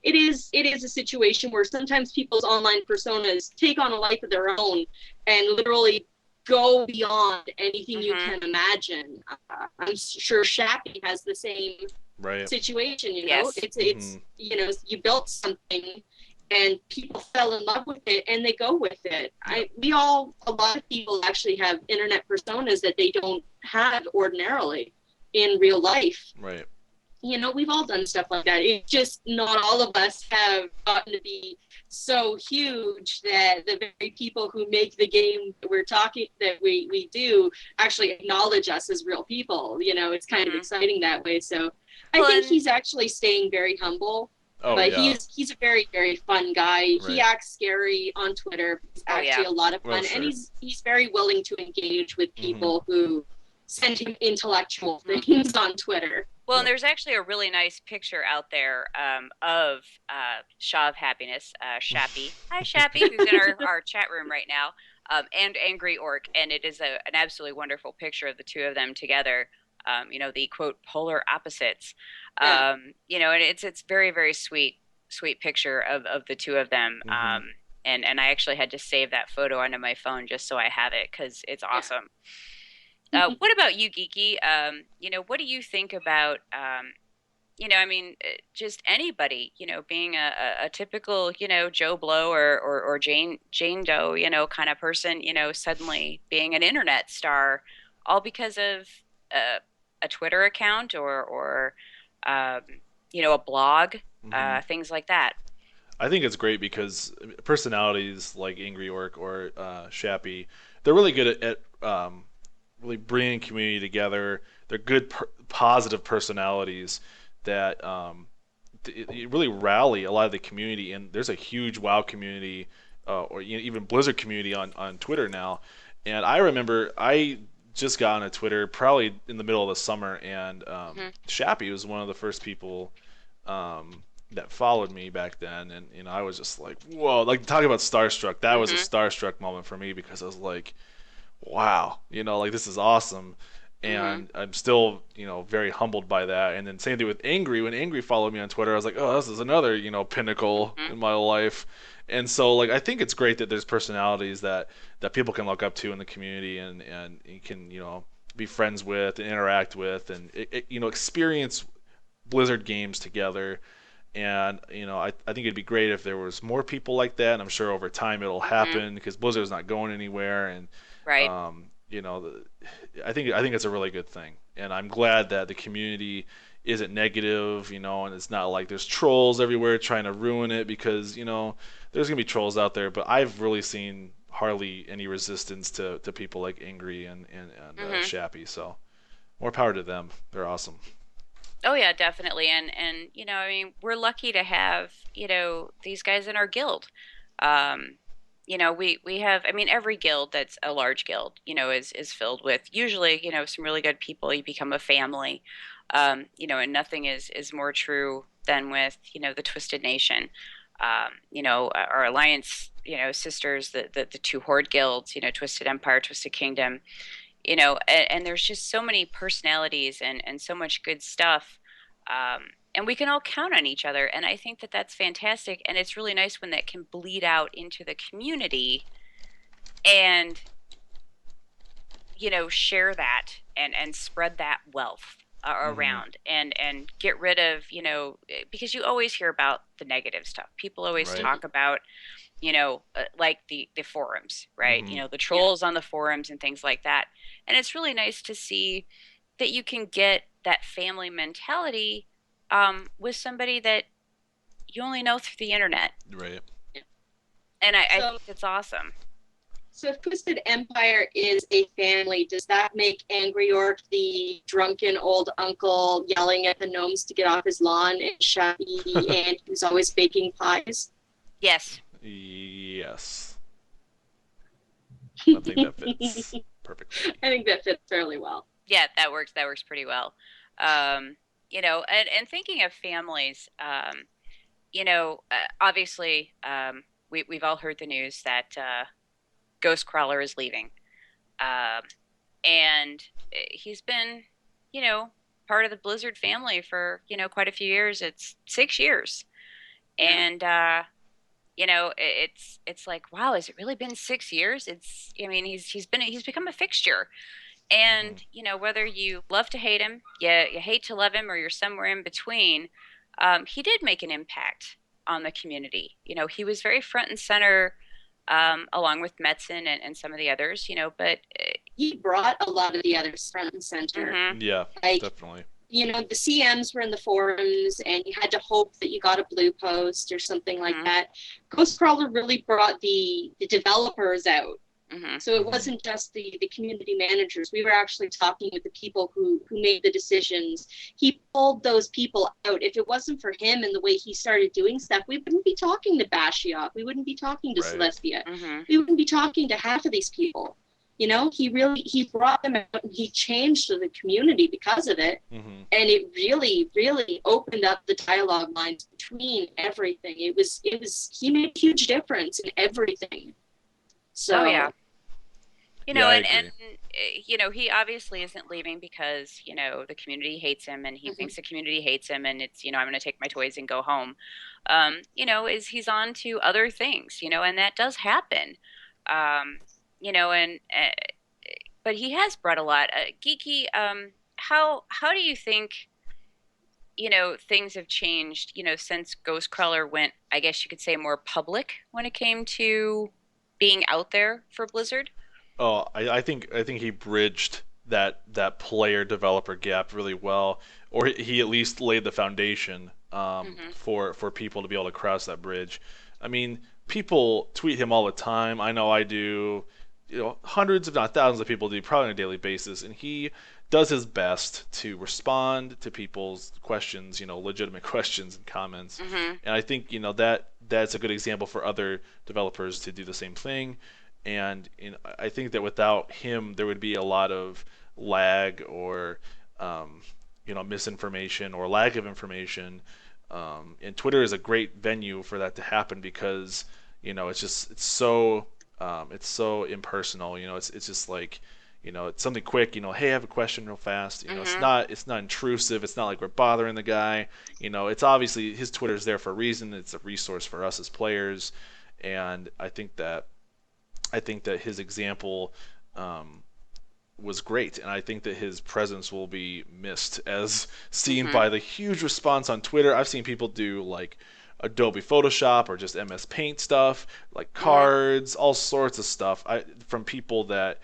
It is a situation where sometimes people's online personas take on a life of their own and literally go beyond anything you can imagine. I'm sure Shappy has the same situation. Yes. It's you built something, and people fell in love with it and they go with it. Yeah. A lot of people actually have internet personas that they don't have ordinarily in real life. Right. You know, we've all done stuff like that. It's just not all of us have gotten to be so huge that the very people who make the game that we do actually acknowledge us as real people. You know, it's kind of exciting that way. So I think he's actually staying very humble. Oh But yeah. he's a very, very fun guy. Right. He acts scary on Twitter. He's actually a lot of fun. Well, sure. And he's very willing to engage with people who send him intellectual things on Twitter. Well, and there's actually a really nice picture out there of Shaw of Happiness, Shappy. Hi, Shappy, who's in our chat room right now, and Angry Orc. And it is an absolutely wonderful picture of the two of them together. You know, the quote polar opposites. You know, and it's very, very sweet picture of the two of them. And I actually had to save that photo onto my phone just so I have it because it's awesome. What about you, Geeky? You know, what do you think about, you know, I mean, just anybody, you know, being a typical, you know, Joe Blow or Jane Doe, you know, kind of person, you know, suddenly being an internet star, all because of a Twitter account or you know, a blog, things like that. I think it's great because personalities like Angry Orc or Shappy, they're really good at really bringing community together. They're good, positive personalities that really rally a lot of the community. And there's a huge WoW community, or you know, even Blizzard community on Twitter now. And I remember I just got on Twitter probably in the middle of the summer, and Shappy was one of the first people that followed me back then, and you know I was just like, whoa, like talking about starstruck. That was a starstruck moment for me because I was like, wow, you know, like this is awesome. And I'm still, you know, very humbled by that. And then same thing with Angry. When Angry followed me on Twitter, I was like, oh, this is another, you know, pinnacle in my life. And so, like, I think it's great that there's personalities that people can look up to in the community and you can, you know, be friends with and interact with and, you know, experience Blizzard games together. And, you know, I think it'd be great if there was more people like that. And I'm sure over time it'll happen because Blizzard's not going anywhere. And, Right. you know, I think it's a really good thing, and I'm glad that the community isn't negative, you know, and it's not like there's trolls everywhere trying to ruin it because you know there's gonna be trolls out there, but I've really seen hardly any resistance to people like Angry and Shappy, so more power to them. They're awesome. Oh yeah, definitely. And you know, I mean, we're lucky to have, you know, these guys in our guild. You know, we have, I mean, every guild that's a large guild, you know, is filled with usually, you know, some really good people. You become a family. You know, and nothing is more true than with, you know, the Twisted Nation. You know, our alliance, you know, sisters, the two Horde guilds, you know, Twisted Empire, Twisted Kingdom, you know, and there's just so many personalities and so much good stuff. And we can all count on each other. And I think that that's fantastic. And it's really nice when that can bleed out into the community and, you know, share that and spread that wealth around and get rid of, you know, because you always hear about the negative stuff. People always Right. talk about, you know, like the forums, right? You know, the trolls on the forums and things like that. And it's really nice to see that you can get that family mentality with somebody that you only know through the internet. Right. And I So- think it's awesome. So if Twisted Empire is a family, does that make Angry Orc the drunken old uncle yelling at the gnomes to get off his lawn and Shappy the aunt who's always baking pies? Yes. Yes. I think that fits perfectly. I think that fits fairly well. Yeah, that works. That works pretty well. You know, and thinking of families, you know, obviously, we've all heard the news that GhostCrawler is leaving. And he's been, you know, part of the Blizzard family for, you know, quite a few years. It's 6 years. And, you know, it's like, wow, has it really been 6 years? I mean, he's become a fixture. And, you know, whether you love to hate him, you hate to love him, or you're somewhere in between, he did make an impact on the community. He was very front and center, along with Metzen and some of the others, but He brought a lot of the others front and center. mhm, Yeah, Like, definitely. the CMs were in the forums, and you had to hope that you got a blue post or something like mhm, that. GhostCrawler really brought the developers out. mhm, So it Mhm. wasn't just the community managers. We were actually talking with the people who made the decisions. He pulled those people out. If it wasn't for him and the way he started doing stuff, we wouldn't be talking to Bashiok. We wouldn't be talking to Right. Celestia. mhm. We wouldn't be talking to half of these people. He brought them out, and he changed the community because of it. hmm And it really, really opened up the dialogue lines between everything. He made a huge difference in everything. Oh So yeah. Yeah, I And agree. he obviously isn't leaving because, the community hates him and he mhm. thinks the community hates him and it's, I'm going to take my toys and go home. Is he's on to other things, and that does happen. Um, and but he has brought a lot. Geeky, how do you think, things have changed, since Ghostcrawler went, I guess you could say, more public when it came to being out there for Blizzard? Oh, I think he bridged that player developer gap really well, or he at least laid the foundation Hmm. for people to be able to cross that bridge. I mean, people tweet him all the time. I know I do. Hundreds, if not thousands, of people do probably on a daily basis, and he does his best to respond to people's questions, legitimate questions and comments. Hmm. And I think that's a good example for other developers to do the same thing. And I think that without him, there would be a lot of lag or misinformation or lack of information. And Twitter is a great venue for that to happen because it's so impersonal. It's just like it's something quick. Hey, I have a question real fast. It's Hmm. not intrusive. It's not like we're bothering the guy. It's obviously his Twitter is there for a reason. It's a resource for us as players, and I think that his example um, was great, and I think that his presence will be missed, as seen Hmm. by the huge response on Twitter. I've seen people do like Adobe Photoshop or just MS Paint stuff, like Hmm. cards, all sorts of stuff. From people that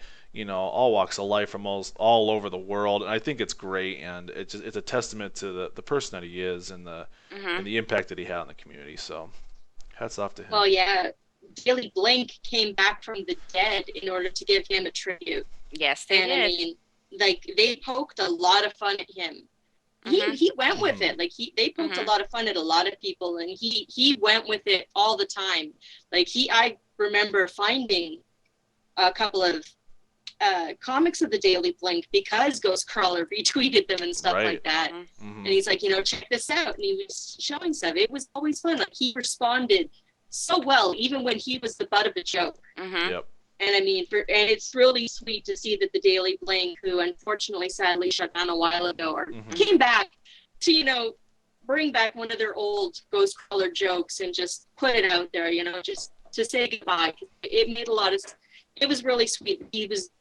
all walks of life from all over the world, and I think it's great, and it's a testament to the person that he is and the Hmm. and the impact that he had on the community. So hats off to Well, him. yeah, Daily Blink came back from the dead in order to give him a tribute. Yes, they And I did. mean, like, they poked a lot of fun at him. Hmm. He went with hmm it. Like, they poked a Hmm. lot of fun at a lot of people, and he went with it all the time. Like, I remember finding a couple of comics of the Daily Blink because Ghostcrawler retweeted them and stuff Right. like that. Hmm. And hmm he's like, check this out. And he was showing stuff. It was always fun. Like, he responded so well, even when he was the butt of the joke. Hmm. Yep. And I mean, and it's really sweet to see that the Daily Blink, who unfortunately sadly shut down a while ago, or hmm Hmm. came back to, bring back one of their old Ghostcrawler jokes and just put it out there, just to say goodbye. It made a lot of, it was really sweet.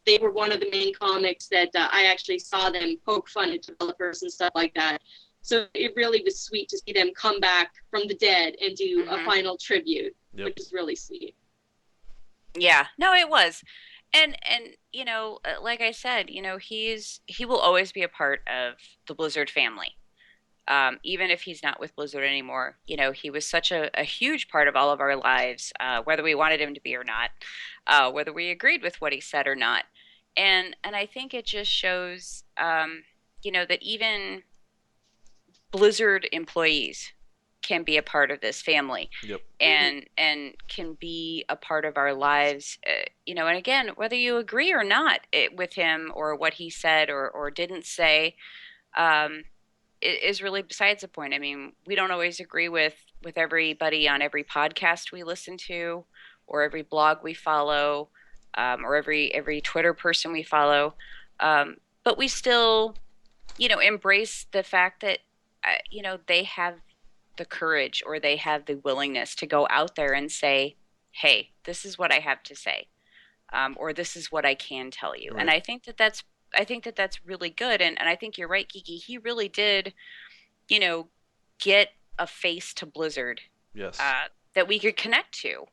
They were one of the main comics that I actually saw them poke fun at developers and stuff like that. So it really was sweet to see them come back from the dead and do a Hmm. final tribute, Yep. which is really sweet. Yeah, no, it was. And like I said, he will always be a part of the Blizzard family. Even if he's not with Blizzard anymore, he was such a huge part of all of our lives, whether we wanted him to be or not, whether we agreed with what he said or not. And I think it just shows, that even Blizzard employees can be a part of this family Yep. and can be a part of our lives, and again, whether you agree or not with him or what he said or didn't say, um, is really besides the point. I mean, we don't always agree with everybody on every podcast we listen to or every blog we follow, or every Twitter person we follow, but we still embrace the fact that they have the courage or they have the willingness to go out there and say, hey, this is what I have to say, or this is what I can tell you. And Right. I think that that's really good. And I think you're right, Geeky. He really did, you know get a face to Blizzard Yes. that we could connect to.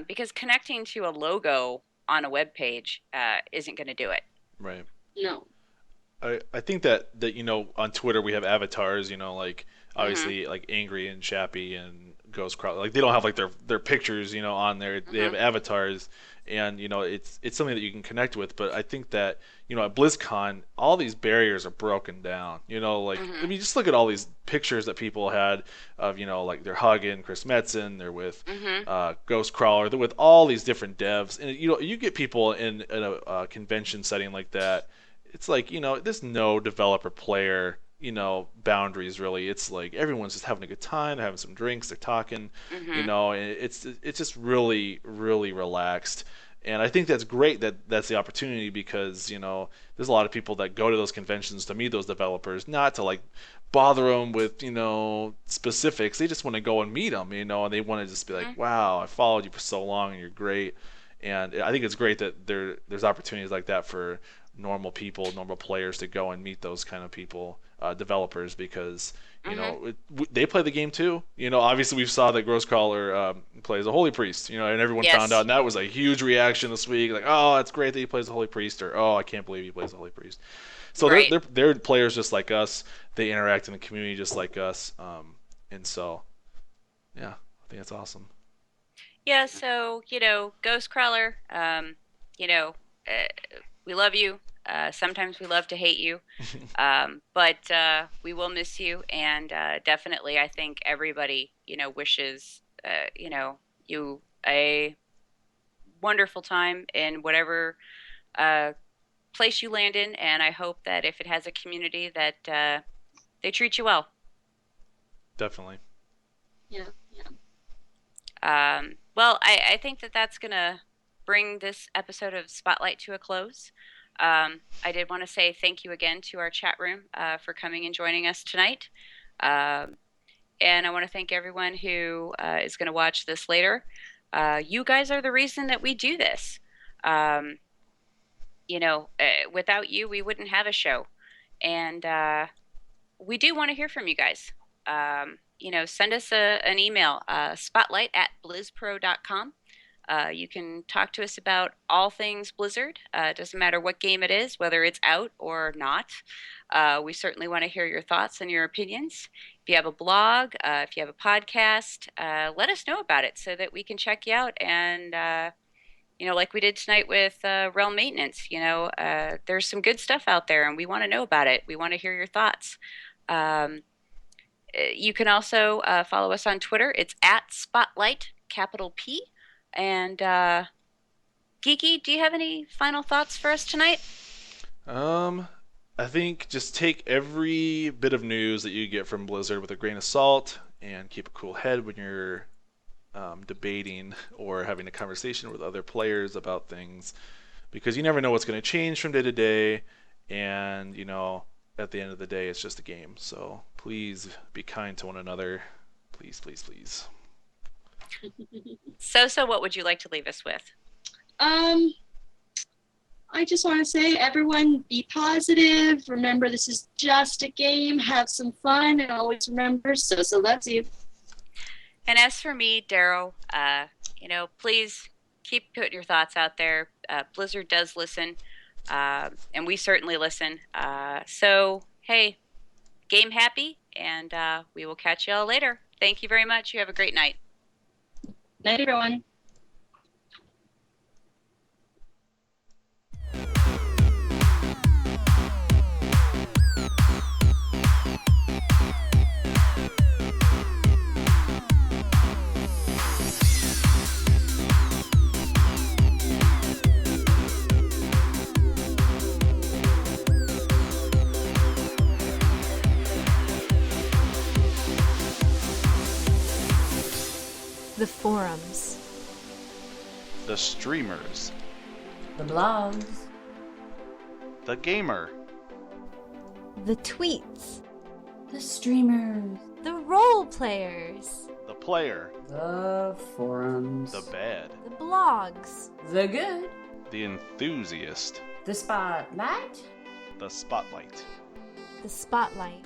Because connecting to a logo on a web page isn't going to do it. Right. No. I think that on Twitter we have avatars, like Mm-hmm. obviously like Angry and Chappie and GhostCrawler, like they don't have like their pictures, on there. They have Mm-hmm. avatars, and it's something that you can connect with. But I think that at BlizzCon all these barriers are broken down. Like I Mm-hmm. mean, just look at all these pictures that people had of like they're hugging Chris Metzen, they're with Mm-hmm. GhostCrawler, they're with all these different devs, and you get people in a convention setting like that. It's like there's no developer player boundaries really. It's like everyone's just having a good time, they're having some drinks, they're talking, Mm-hmm. and it's just really really relaxed. And I think that's great that that's the opportunity, because there's a lot of people that go to those conventions to meet those developers, not to like bother them with specifics. They just want to go and meet them, and they want to just be like, wow, I followed you for so long and you're great. And I think it's great that there's opportunities like that for normal people, normal players to go and meet those kind of people, developers, because Mm-hmm. they play the game too. Obviously we saw that Grosscaller plays a holy priest, and everyone found out, Yes. and that was a huge reaction this week. Like, oh, it's great that he plays the holy priest, or oh, I can't believe he plays the holy priest. So they're Right. they're, they're players just like us. They interact in the community just like us, and so yeah, I think that's awesome. Yeah. So GhostCrawler. You know, we love you. Sometimes we love to hate you. But we will miss you, and definitely, I think everybody, wishes, you a wonderful time in whatever uh, place you land in, and I hope that if it has a community, that they treat you well. Definitely. Yeah. Yeah. Well, I think that that's gonna bring this episode of Spotlight to a close. I did want to say thank you again to our chat room for coming and joining us tonight. Um, and I want to thank everyone who is going to watch this later. You guys are the reason that we do this. Um, without you, we wouldn't have a show. And we do want to hear from you guys. Send us an email, spotlight@blizzpro.com. You can talk to us about all things Blizzard. It doesn't matter what game it is, whether it's out or not. We certainly want to hear your thoughts and your opinions. If you have a blog, if you have a podcast, let us know about it so that we can check you out. And, like we did tonight with Realm Maintenance, there's some good stuff out there and we want to know about it. We want to hear your thoughts. Um, you can also follow us on Twitter. It's at Spotlight, capital P. And Geeky, do you have any final thoughts for us tonight? Um, I think just take every bit of news that you get from Blizzard with a grain of salt, and keep a cool head when you're debating or having a conversation with other players about things, because you never know what's going to change from day to day, and at the end of the day, it's just a game. So please be kind to one another. Please, please, please. So, what would you like to leave us with? Um, I just want to say, everyone, be positive. Remember, this is just a game. Have some fun, and always remember, so loves you. And as for me, Daryl, please keep putting your thoughts out there. Blizzard does listen, and we certainly listen. So, hey, game happy, and we will catch you all later. Thank you very much. You have a great night. Night, everyone. The forums. The streamers. The blogs. The gamer. The tweets. The streamers. The role players. The player. The forums. The bad. The blogs. The good. The enthusiast. The spotlight. The spotlight. The spotlight.